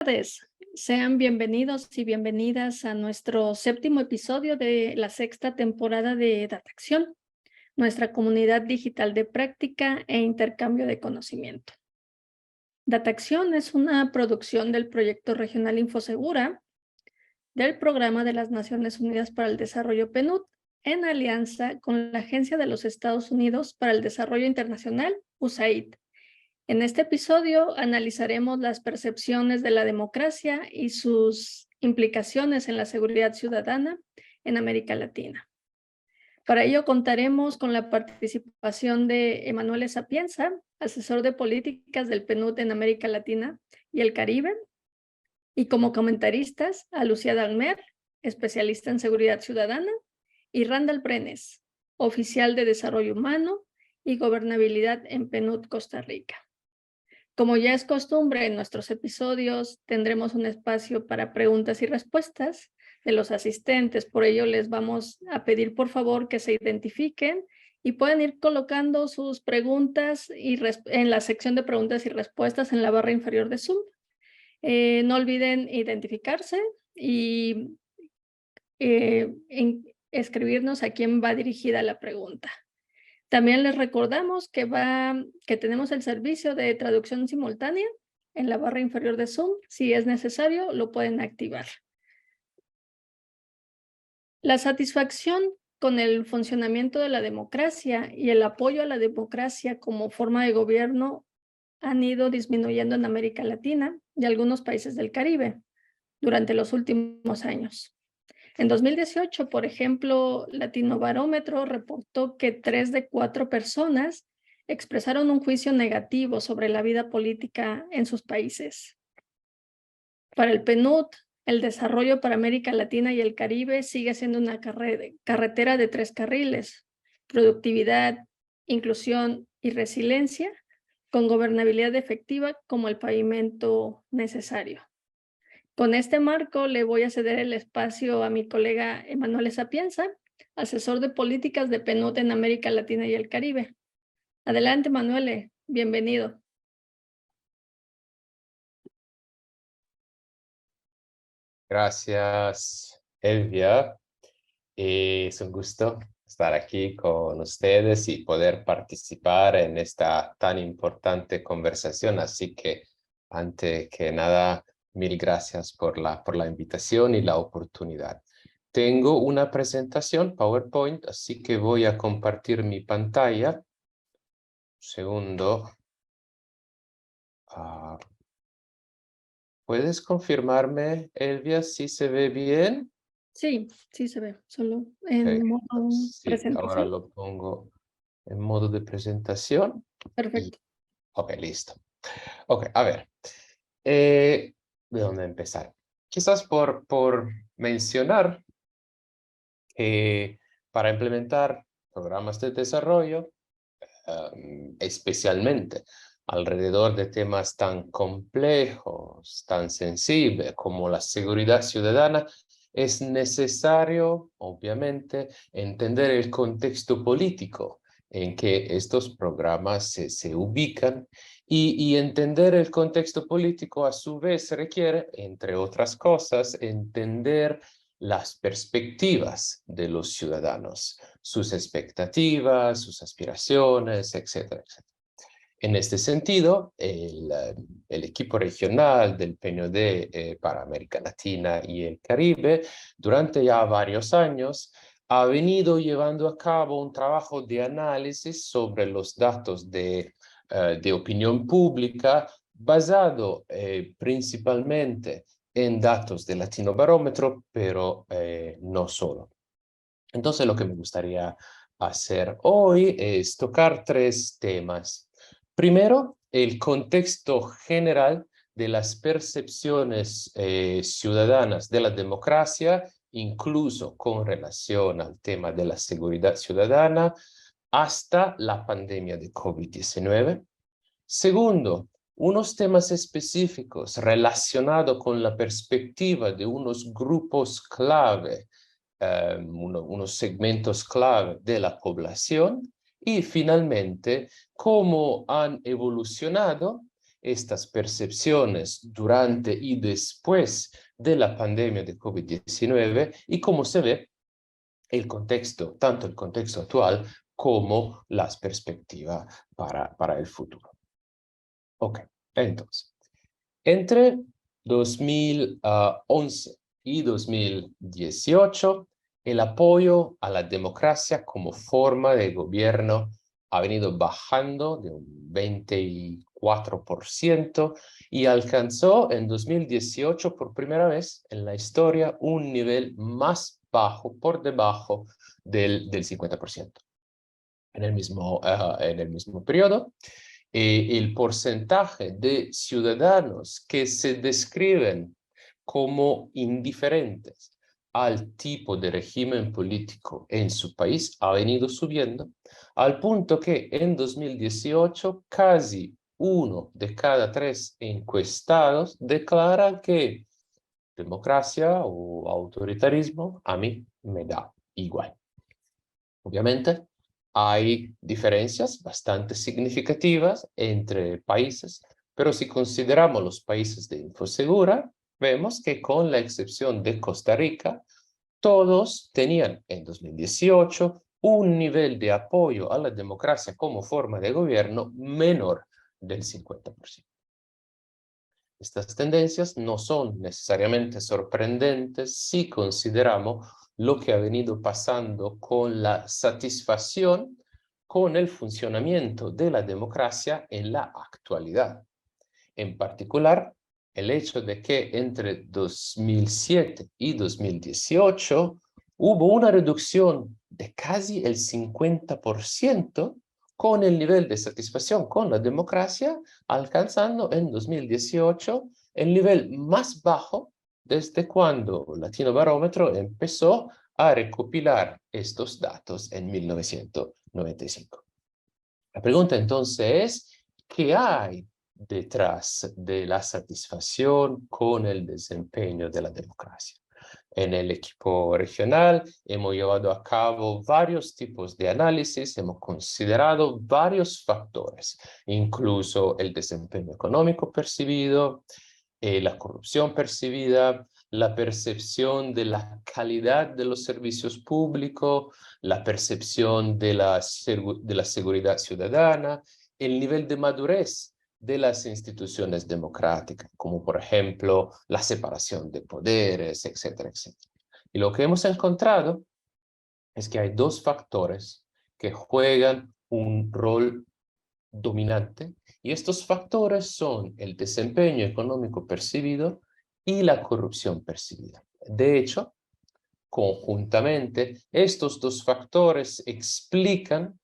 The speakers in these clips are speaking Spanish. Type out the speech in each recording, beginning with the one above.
Tardes. Sean bienvenidos y bienvenidas a nuestro séptimo episodio de la sexta temporada de Datacción, nuestra comunidad digital de práctica e intercambio de conocimiento. Datacción es una producción del proyecto regional Infosegura del Programa de las Naciones Unidas para el Desarrollo PNUD en alianza con la Agencia de los Estados Unidos para el Desarrollo Internacional, USAID. En este episodio analizaremos las percepciones de la democracia y sus implicaciones en la seguridad ciudadana en América Latina. Para ello contaremos con la participación de Emanuele Sapienza, asesor de políticas del PNUD en América Latina y el Caribe, y como comentaristas a Lucía Dalmer, especialista en seguridad ciudadana, y Randall Brenes, oficial de desarrollo humano y gobernabilidad en PNUD Costa Rica. Como ya es costumbre en nuestros episodios, tendremos un espacio para preguntas y respuestas de los asistentes. Por ello, les vamos a pedir, por favor, que se identifiquen y pueden ir colocando sus preguntas en la sección de preguntas y respuestas en la barra inferior de Zoom. No olviden identificarse y escribirnos a quién va dirigida la pregunta. También les recordamos que tenemos el servicio de traducción simultánea en la barra inferior de Zoom. Si es necesario, lo pueden activar. La satisfacción con el funcionamiento de la democracia y el apoyo a la democracia como forma de gobierno han ido disminuyendo en América Latina y algunos países del Caribe durante los últimos años. En 2018, por ejemplo, Latinobarómetro reportó que 3 de 4 personas expresaron un juicio negativo sobre la vida política en sus países. Para el PNUD, el desarrollo para América Latina y el Caribe sigue siendo una carretera de 3 carriles: productividad, inclusión y resiliencia, con gobernabilidad efectiva como el pavimento necesario. Con este marco, le voy a ceder el espacio a mi colega Emanuele Sapienza, asesor de políticas de PNUD en América Latina y el Caribe. Adelante, Emanuele, bienvenido. Gracias, Elvia. Es un gusto estar aquí con ustedes y poder participar en esta tan importante conversación. Así que, antes que nada, mil gracias por la invitación y la oportunidad. Tengo una presentación PowerPoint, así que voy a compartir mi pantalla. Un segundo. ¿Puedes confirmarme, Elvia, si se ve bien? Sí, sí se ve, solo en modo Sí, ahora presentación. lo pongo en modo de presentación y, Perfecto. ok, listo. Ok, a ver, ¿de dónde empezar? Quizás por mencionar que para implementar programas de desarrollo, especialmente alrededor de temas tan complejos, tan sensibles como la seguridad ciudadana, es necesario, obviamente, entender el contexto político en que estos programas se ubican y entender el contexto político a su vez requiere, entre otras cosas, entender las perspectivas de los ciudadanos, sus expectativas, sus aspiraciones, etcétera, etcétera. En este sentido, el equipo regional del PNUD para América Latina y el Caribe, durante ya varios años, ha venido llevando a cabo un trabajo de análisis sobre los datos de opinión pública basado principalmente en datos de Latinobarómetro, pero no solo. Entonces, lo que me gustaría hacer hoy es tocar 3 temas. Primero, el contexto general de las percepciones ciudadanas de la democracia, incluso con relación al tema de la seguridad ciudadana, hasta la pandemia de COVID-19. Segundo, unos temas específicos relacionados con la perspectiva de unos grupos clave, unos segmentos clave de la población, y finalmente cómo han evolucionado estas percepciones durante y después de la pandemia de COVID-19 y cómo se ve el contexto, tanto el contexto actual como las perspectivas para el futuro. Ok, entonces, entre 2011 y 2018, el apoyo a la democracia como forma de gobierno ha venido bajando de un 24% y alcanzó en 2018 por primera vez en la historia un nivel más bajo, por debajo del 50%. En el mismo periodo, el porcentaje de ciudadanos que se describen como indiferentes al tipo de régimen político en su país ha venido subiendo, al punto que en 2018 casi 1 de cada 3 encuestados declara que democracia o autoritarismo a mí me da igual. Obviamente, hay diferencias bastante significativas entre países, pero si consideramos los países de Infosegura, vemos que con la excepción de Costa Rica, todos tenían en 2018 un nivel de apoyo a la democracia como forma de gobierno menor del 50%. Estas tendencias no son necesariamente sorprendentes si consideramos lo que ha venido pasando con la satisfacción con el funcionamiento de la democracia en la actualidad. En particular, el hecho de que entre 2007 y 2018 hubo una reducción de casi el 50% con el nivel de satisfacción con la democracia, alcanzando en 2018 el nivel más bajo desde cuando Latino Barómetro empezó a recopilar estos datos en 1995. La pregunta entonces es, ¿qué hay detrás de la satisfacción con el desempeño de la democracia? En el equipo regional hemos llevado a cabo varios tipos de análisis, hemos considerado varios factores, incluso el desempeño económico percibido, la corrupción percibida, la percepción de la calidad de los servicios públicos, la percepción de la seguridad ciudadana, el nivel de madurez de las instituciones democráticas, como por ejemplo la separación de poderes, etcétera, etcétera. Y lo que hemos encontrado es que hay dos factores que juegan un rol dominante, y estos factores son el desempeño económico percibido y la corrupción percibida. De hecho, conjuntamente, estos dos factores explican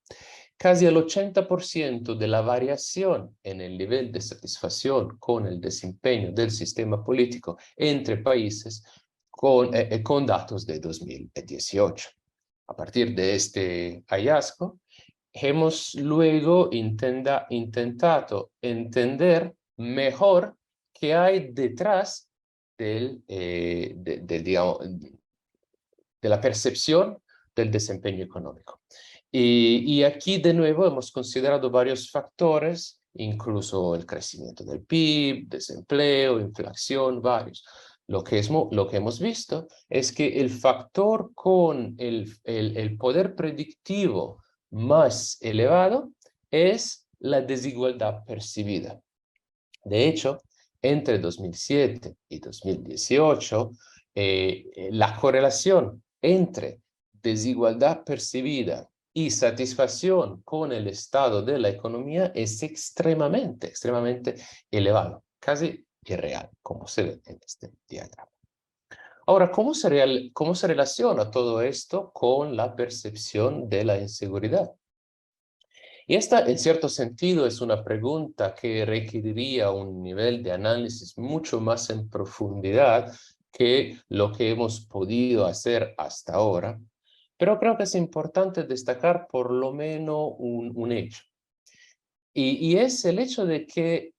casi el 80% de la variación en el nivel de satisfacción con el desempeño del sistema político entre países con datos de 2018. A partir de este hallazgo, hemos luego intentado entender mejor qué hay detrás digamos, de la percepción del desempeño económico. Y aquí de nuevo hemos considerado varios factores, incluso el crecimiento del PIB, desempleo, inflación, varios. Lo que hemos visto es que el factor con el poder predictivo más elevado es la desigualdad percibida. De hecho, entre 2007 y 2018, la correlación entre desigualdad percibida y satisfacción con el estado de la economía es extremadamente elevado, casi irreal, como se ve en este diagrama. Ahora, ¿cómo se relaciona todo esto con la percepción de la inseguridad? Y esta, en cierto sentido, es una pregunta que requeriría un nivel de análisis mucho más en profundidad que lo que hemos podido hacer hasta ahora, pero creo que es importante destacar por lo menos un hecho. Y es el hecho de que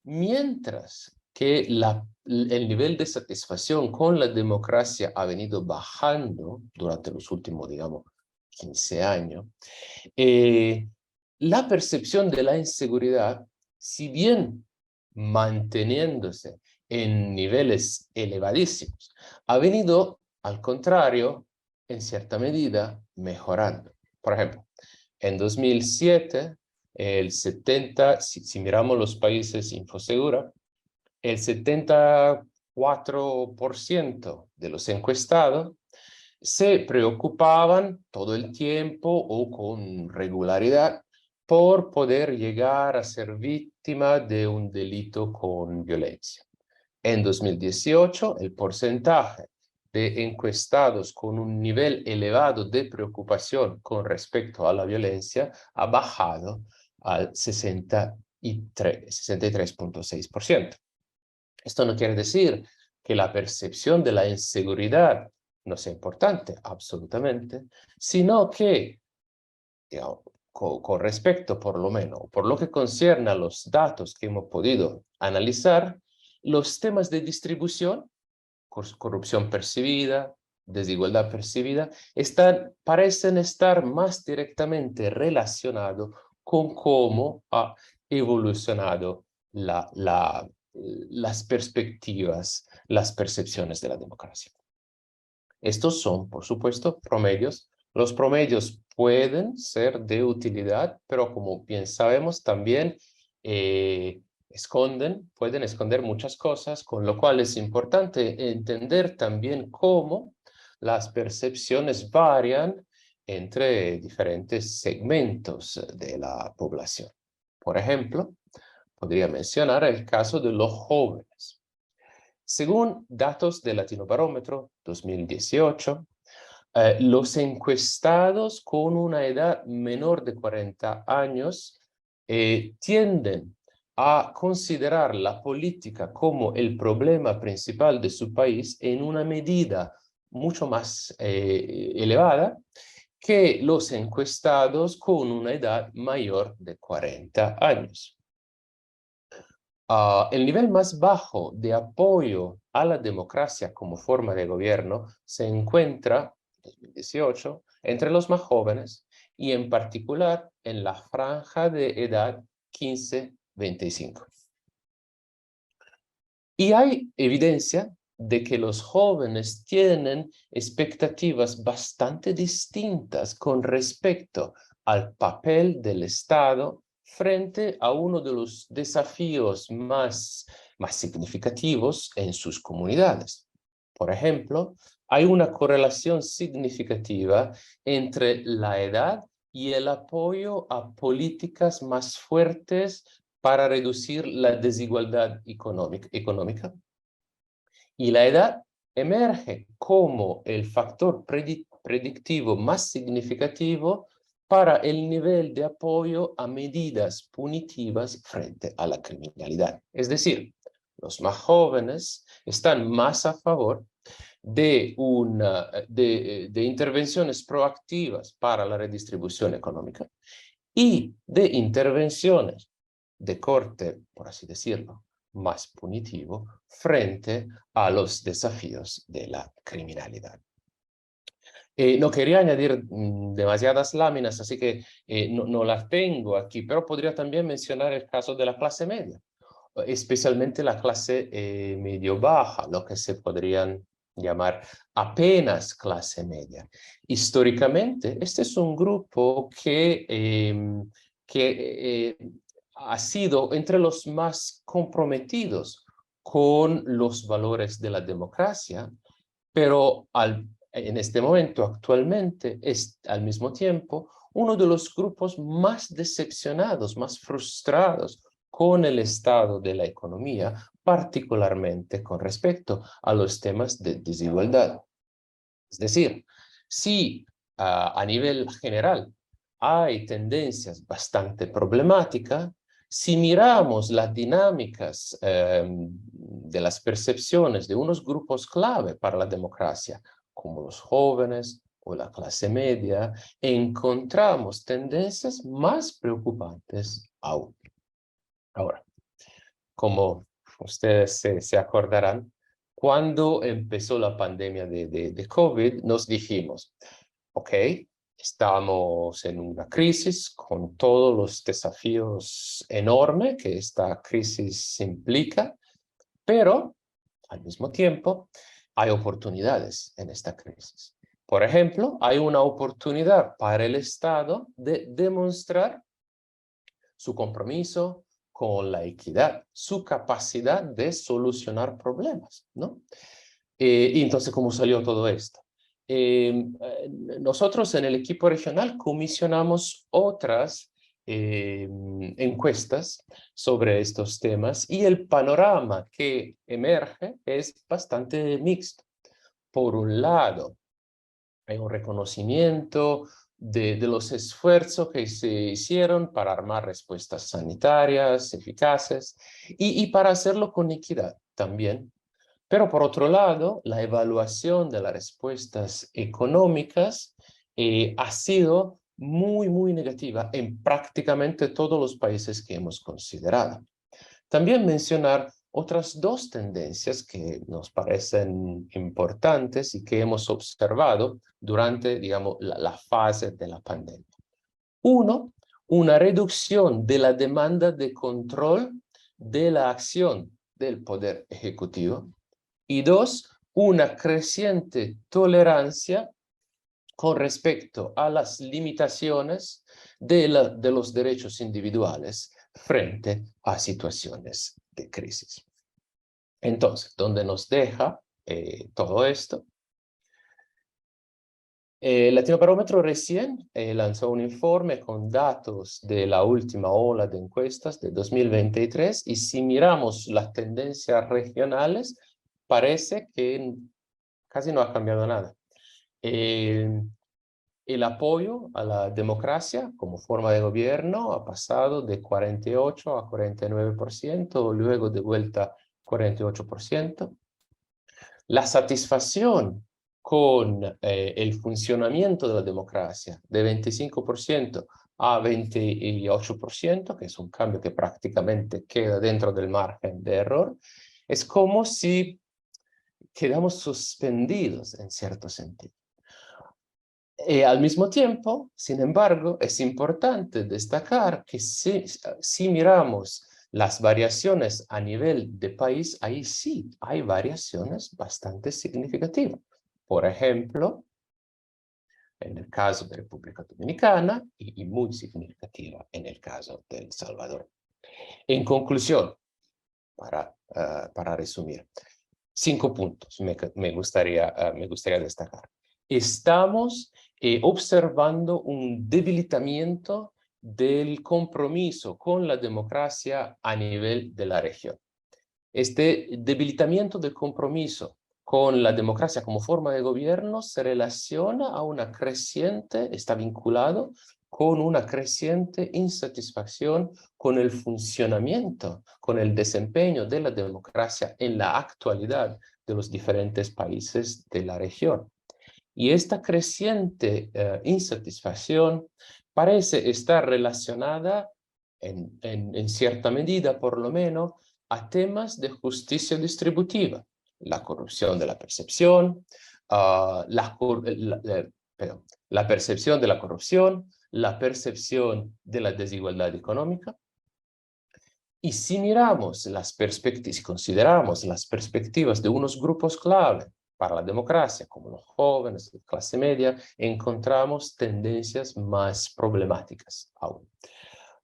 mientras que el nivel de satisfacción con la democracia ha venido bajando durante los últimos, digamos, 15 años, la percepción de la inseguridad si bien manteniéndose en niveles elevadísimos, ha venido, al contrario, en cierta medida, mejorando. Por ejemplo, en 2007, si miramos los países Infosegura, el 74% de los encuestados se preocupaban todo el tiempo o con regularidad por poder llegar a ser víctima de un delito con violencia. En 2018, el porcentaje de encuestados con un nivel elevado de preocupación con respecto a la violencia ha bajado al 63.6%. Esto no quiere decir que la percepción de la inseguridad no sea importante, absolutamente, sino que, digamos, con respecto, por lo menos, por lo que concierne a los datos que hemos podido analizar, los temas de distribución, corrupción percibida, desigualdad percibida, parecen estar más directamente relacionados con cómo ha evolucionado las perspectivas, las percepciones de la democracia. Estos son, por supuesto, promedios. Los promedios pueden ser de utilidad, pero como bien sabemos, también pueden esconder muchas cosas, con lo cual es importante entender también cómo las percepciones varian entre diferentes segmentos de la población. Por ejemplo, podría mencionar el caso de los jóvenes. Según datos del Latinobarómetro 2018, los encuestados con una edad menor de 40 años tienden a considerar la política como el problema principal de su país en una medida mucho más elevada que los encuestados con una edad mayor de 40 años. El nivel más bajo de apoyo a la democracia como forma de gobierno se encuentra, en 2018, entre los más jóvenes y en particular en la franja de edad 15-25. Y hay evidencia de que los jóvenes tienen expectativas bastante distintas con respecto al papel del Estado frente a uno de los desafíos más significativos en sus comunidades. Por ejemplo, hay una correlación significativa entre la edad y el apoyo a políticas más fuertes para reducir la desigualdad económica. Y la edad emerge como el factor predictivo más significativo para el nivel de apoyo a medidas punitivas frente a la criminalidad. Es decir, los más jóvenes están más a favor de intervenciones proactivas para la redistribución económica y de intervenciones de corte, por así decirlo, más punitivo frente a los desafíos de la criminalidad. No quería añadir demasiadas láminas, así que no las tengo aquí, pero podría también mencionar el caso de la clase media, especialmente la clase medio-baja, lo que se podrían llamar apenas clase media. Históricamente, este es un grupo que ha sido entre los más comprometidos con los valores de la democracia, pero en este momento, actualmente, es al mismo tiempo uno de los grupos más decepcionados, más frustrados con el estado de la economía, particularmente con respecto a los temas de desigualdad. Es decir, si a nivel general hay tendencias bastante problemáticas, si miramos las dinámicas de las percepciones de unos grupos clave para la democracia, como los jóvenes o la clase media, encontramos tendencias más preocupantes aún. Ahora, como ustedes se acordarán, cuando empezó la pandemia de COVID, nos dijimos, ok, Estamos en una crisis con todos los desafíos enormes que esta crisis implica, pero al mismo tiempo hay oportunidades en esta crisis. Por ejemplo, hay una oportunidad para el Estado de demostrar su compromiso con la equidad, su capacidad de solucionar problemas, ¿no? Y entonces, ¿cómo salió todo esto? Nosotros en el equipo regional comisionamos otras encuestas sobre estos temas y el panorama que emerge es bastante mixto. Por un lado, hay un reconocimiento de los esfuerzos que se hicieron para armar respuestas sanitarias eficaces y para hacerlo con equidad también. Pero por otro lado, la evaluación de las respuestas económicas ha sido muy negativa en prácticamente todos los países que hemos considerado. También mencionar otras dos tendencias que nos parecen importantes y que hemos observado durante, digamos, la fase de la pandemia. Uno, una reducción de la demanda de control de la acción del Poder Ejecutivo. Y dos, una creciente tolerancia con respecto a las limitaciones de los derechos individuales frente a situaciones de crisis. Entonces, ¿dónde nos deja todo esto? Latinobarómetro recién lanzó un informe con datos de la última ola de encuestas de 2023 y si miramos las tendencias regionales, parece que casi no ha cambiado nada. El apoyo a la democracia como forma de gobierno ha pasado de 48 a 49%, luego de vuelta 48%. La satisfacción con el funcionamiento de la democracia de 25% a 28%, que es un cambio que prácticamente queda dentro del margen de error, es como si quedamos suspendidos en cierto sentido. Al mismo tiempo, sin embargo, es importante destacar que si miramos las variaciones a nivel de país, ahí sí hay variaciones bastante significativas. Por ejemplo, en el caso de República Dominicana y muy significativa en el caso de El Salvador. En conclusión, para resumir, 5 puntos me gustaría destacar. Estamos observando un debilitamiento del compromiso con la democracia a nivel de la región. Este debilitamiento del compromiso con la democracia como forma de gobierno se relaciona a una creciente, está vinculado con una creciente insatisfacción con el funcionamiento, con el desempeño de la democracia en la actualidad de los diferentes países de la región. Y esta creciente insatisfacción parece estar relacionada, en cierta medida por lo menos, a temas de justicia distributiva, la corrupción de la percepción, la percepción de la corrupción, la percepción de la desigualdad económica. Y si miramos las perspectivas, si consideramos las perspectivas de unos grupos clave para la democracia, como los jóvenes, la clase media, encontramos tendencias más problemáticas aún.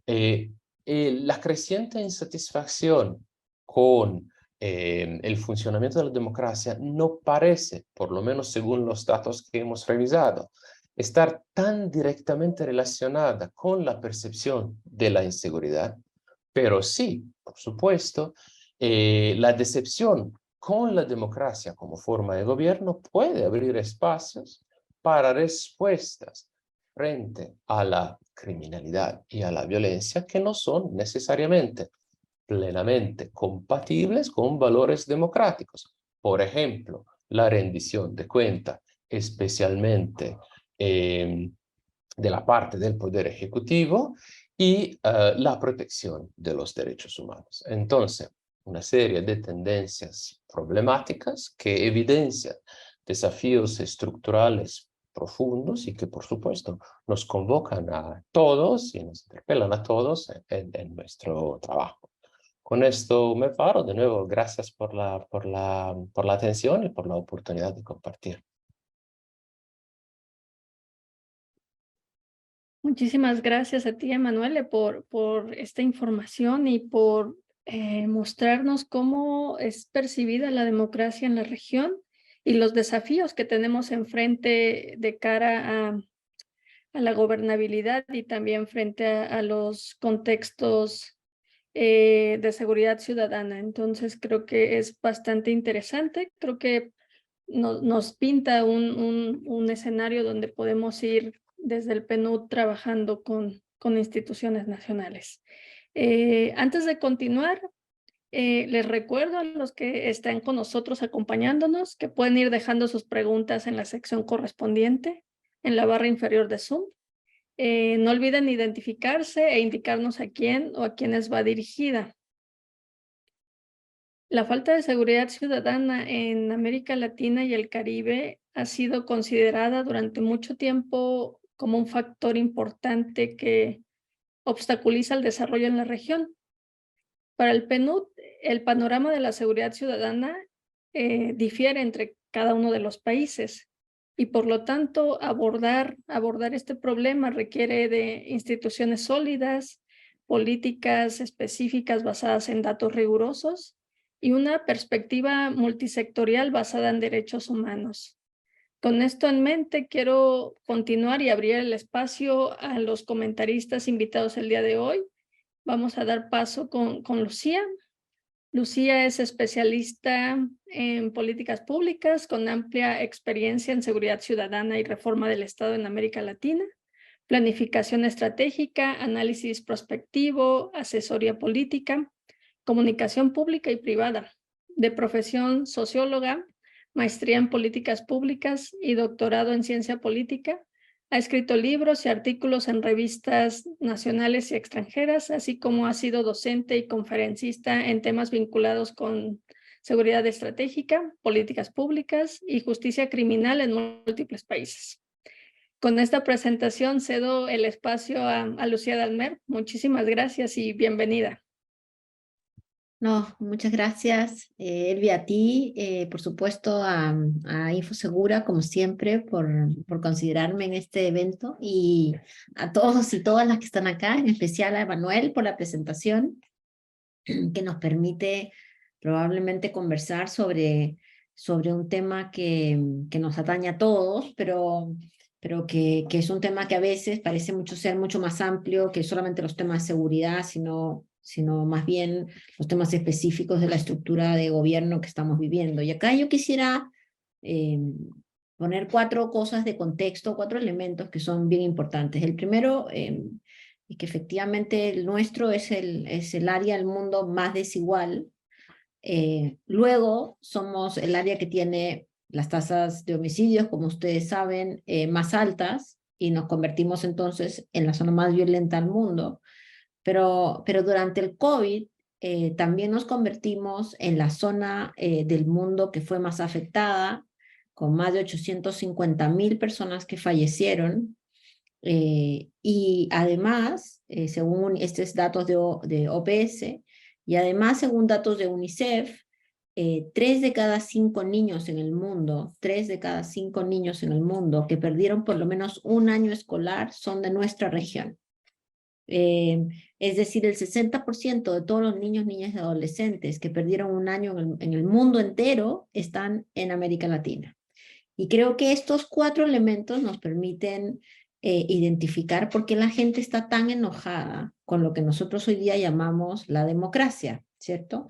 La creciente insatisfacción con el funcionamiento de la democracia no parece, por lo menos según los datos que hemos revisado, estar tan directamente relacionada con la percepción de la inseguridad, pero sí, por supuesto, la decepción con la democracia como forma de gobierno puede abrir espacios para respuestas frente a la criminalidad y a la violencia que no son necesariamente plenamente compatibles con valores democráticos. Por ejemplo, la rendición de cuenta, especialmente de la parte del Poder Ejecutivo y la protección de los derechos humanos. Entonces, una serie de tendencias problemáticas que evidencian desafíos estructurales profundos y que, por supuesto, nos convocan a todos y nos interpelan a todos en nuestro trabajo. Con esto me paro. De nuevo, gracias por la atención y por la oportunidad de compartir. Muchísimas gracias a ti, Emanuele, por esta información y por mostrarnos cómo es percibida la democracia en la región y los desafíos que tenemos enfrente de cara a la gobernabilidad y también frente a los contextos de seguridad ciudadana. Entonces, creo que es bastante interesante. Creo que nos pinta un escenario donde podemos ir desde el PNUD trabajando con instituciones nacionales. Antes de continuar, les recuerdo a los que están con nosotros acompañándonos que pueden ir dejando sus preguntas en la sección correspondiente en la barra inferior de Zoom. No olviden identificarse e indicarnos a quién o a quiénes va dirigida. La falta de seguridad ciudadana en América Latina y el Caribe ha sido considerada durante mucho tiempo como un factor importante que obstaculiza el desarrollo en la región. Para el PNUD, el panorama de la seguridad ciudadana difiere entre cada uno de los países y por lo tanto abordar este problema requiere de instituciones sólidas, políticas específicas basadas en datos rigurosos y una perspectiva multisectorial basada en derechos humanos. Con esto en mente, quiero continuar y abrir el espacio a los comentaristas invitados el día de hoy. Vamos a dar paso con Lucía. Lucía es especialista en políticas públicas con amplia experiencia en seguridad ciudadana y reforma del Estado en América Latina, planificación estratégica, análisis prospectivo, asesoría política, comunicación pública y privada. De profesión socióloga, maestría en políticas públicas y doctorado en ciencia política. Ha escrito libros y artículos en revistas nacionales y extranjeras, así como ha sido docente y conferencista en temas vinculados con seguridad estratégica, políticas públicas y justicia criminal en múltiples países. Con esta presentación cedo el espacio a Lucía Dalmer. Muchísimas gracias y bienvenida. No, muchas gracias, Elvia, a ti, por supuesto, a Infosegura, como siempre, por considerarme en este evento, y a todos y todas las que están acá, en especial a Emanuel por la presentación, que nos permite probablemente conversar sobre un tema que nos atañe a todos, pero que es un tema que a veces parece ser mucho más amplio que solamente los temas de seguridad, sino más bien los temas específicos de la estructura de gobierno que estamos viviendo. Y acá yo quisiera poner 4 cosas de contexto, 4 elementos que son bien importantes. El primero es que efectivamente el nuestro es el área del mundo más desigual. Luego somos el área que tiene las tasas de homicidios, como ustedes saben, más altas, y nos convertimos entonces en la zona más violenta del mundo. Pero durante el COVID también nos convertimos en la zona del mundo que fue más afectada, con más de 850,000 personas que fallecieron. Y además, según estos datos de OPS, y además según datos de UNICEF, 3 de cada 5 niños en el mundo, 3 de cada 5 niños en el mundo que perdieron por lo menos un año escolar son de nuestra región. Es decir, el 60% de todos los niños, niñas y adolescentes que perdieron un año en el mundo entero están en América Latina. Y creo que estos 4 elementos nos permiten identificar por qué la gente está tan enojada con lo que nosotros hoy día llamamos la democracia, ¿cierto?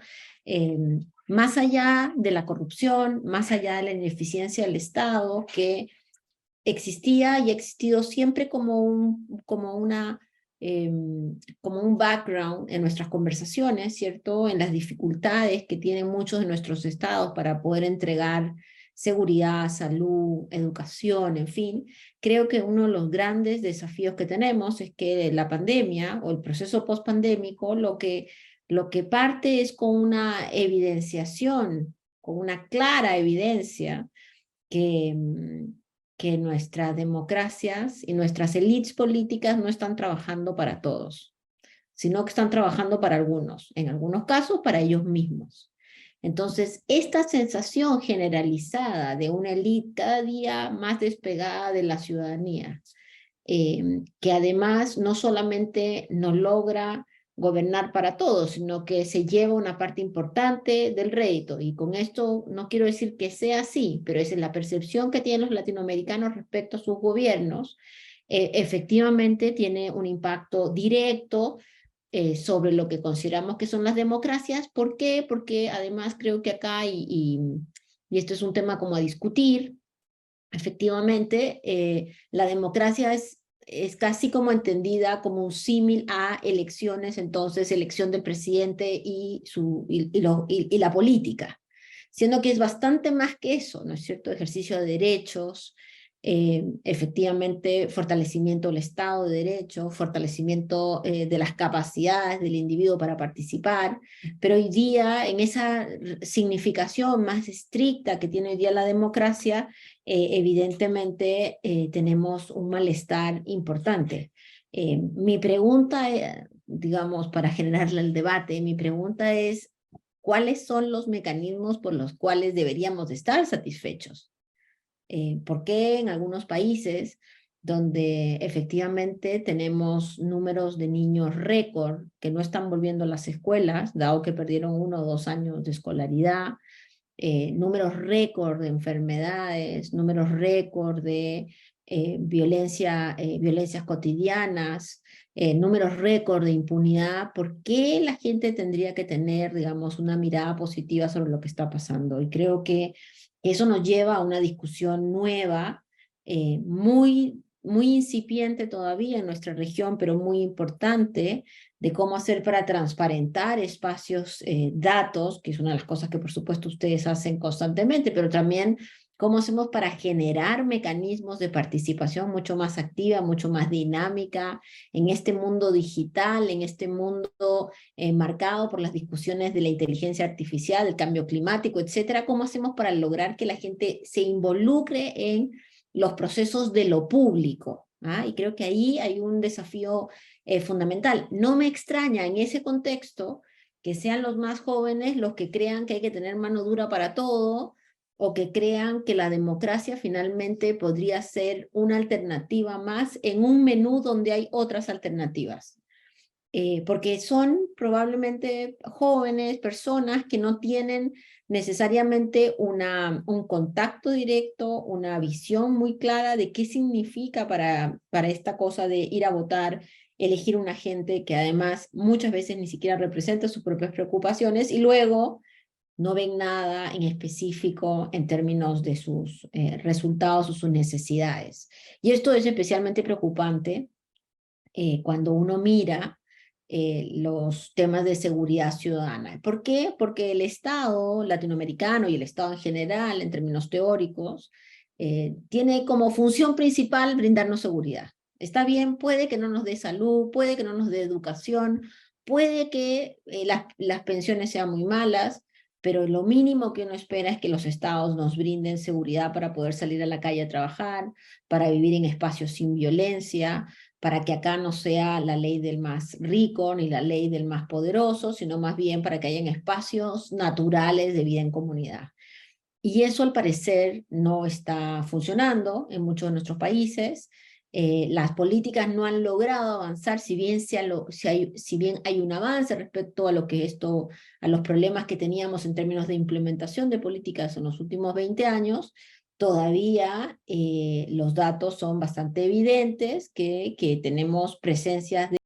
Más allá de la corrupción, más allá de la ineficiencia del Estado, que existía y ha existido siempre como un background en nuestras conversaciones, ¿cierto? En las dificultades que tienen muchos de nuestros estados para poder entregar seguridad, salud, educación, en fin. Creo que uno de los grandes desafíos que tenemos es que la pandemia o el proceso post-pandémico lo que parte es con una evidenciación, con una clara evidencia que que nuestras democracias y nuestras élites políticas no están trabajando para todos, sino que están trabajando para algunos, en algunos casos para ellos mismos. Entonces, esta sensación generalizada de una élite cada día más despegada de la ciudadanía, que además no solamente no logra gobernar para todos, sino que se lleva una parte importante del rédito. Y con esto no quiero decir que sea así, pero esa es la percepción que tienen los latinoamericanos respecto a sus gobiernos. Efectivamente tiene un impacto directo sobre lo que consideramos que son las democracias. ¿Por qué? Porque además creo que acá, y esto es un tema como a discutir, efectivamente, la democracia es casi como entendida como un símil a elecciones, entonces elección del presidente y la política, siendo que es bastante más que eso, ¿no es cierto? Ejercicio de derechos, efectivamente fortalecimiento del Estado de Derecho, fortalecimiento de las capacidades del individuo para participar, pero hoy día en esa significación más estricta que tiene hoy día la democracia, evidentemente tenemos un malestar importante. Mi pregunta, digamos, para generarle el debate, mi pregunta es, ¿cuáles son los mecanismos por los cuales deberíamos estar satisfechos? ¿Por qué en algunos países donde efectivamente tenemos números de niños récord que no están volviendo a las escuelas, dado que perdieron 1 o 2 años de escolaridad, números récord de enfermedades, números récord de violencias cotidianas, números récord de impunidad? ¿Por qué la gente tendría que tener, digamos, una mirada positiva sobre lo que está pasando? Y creo que eso nos lleva a una discusión nueva, muy incipiente todavía en nuestra región, pero muy importante, de cómo hacer para transparentar espacios, datos, que es una de las cosas que por supuesto ustedes hacen constantemente, pero también cómo hacemos para generar mecanismos de participación mucho más activa, mucho más dinámica en este mundo digital, en este mundo marcado por las discusiones de la inteligencia artificial, del cambio climático, etcétera. ¿Cómo hacemos para lograr que la gente se involucre en los procesos de lo público? Y creo que ahí hay un desafío fundamental. No me extraña en ese contexto que sean los más jóvenes los que crean que hay que tener mano dura para todo, o que crean que la democracia finalmente podría ser una alternativa más en un menú donde hay otras alternativas. Porque son probablemente jóvenes, personas que no tienen necesariamente un contacto directo, una visión muy clara de qué significa para esta cosa de ir a votar, elegir un agente que además muchas veces ni siquiera representa sus propias preocupaciones, y luego no ven nada en específico en términos de sus resultados o sus necesidades. Y esto es especialmente preocupante cuando uno mira los temas de seguridad ciudadana. ¿Por qué? Porque el Estado latinoamericano y el Estado en general, en términos teóricos, tiene como función principal brindarnos seguridad. Está bien, puede que no nos dé salud, puede que no nos dé educación, puede que las pensiones sean muy malas, pero lo mínimo que uno espera es que los estados nos brinden seguridad para poder salir a la calle a trabajar, para vivir en espacios sin violencia, para que acá no sea la ley del más rico ni la ley del más poderoso, sino más bien para que hayan espacios naturales de vida en comunidad. Y eso al parecer no está funcionando en muchos de nuestros países. Las políticas no han logrado avanzar, si bien hay un avance respecto a a los problemas que teníamos en términos de implementación de políticas en los últimos 20 años, todavía los datos son bastante evidentes que tenemos presencias de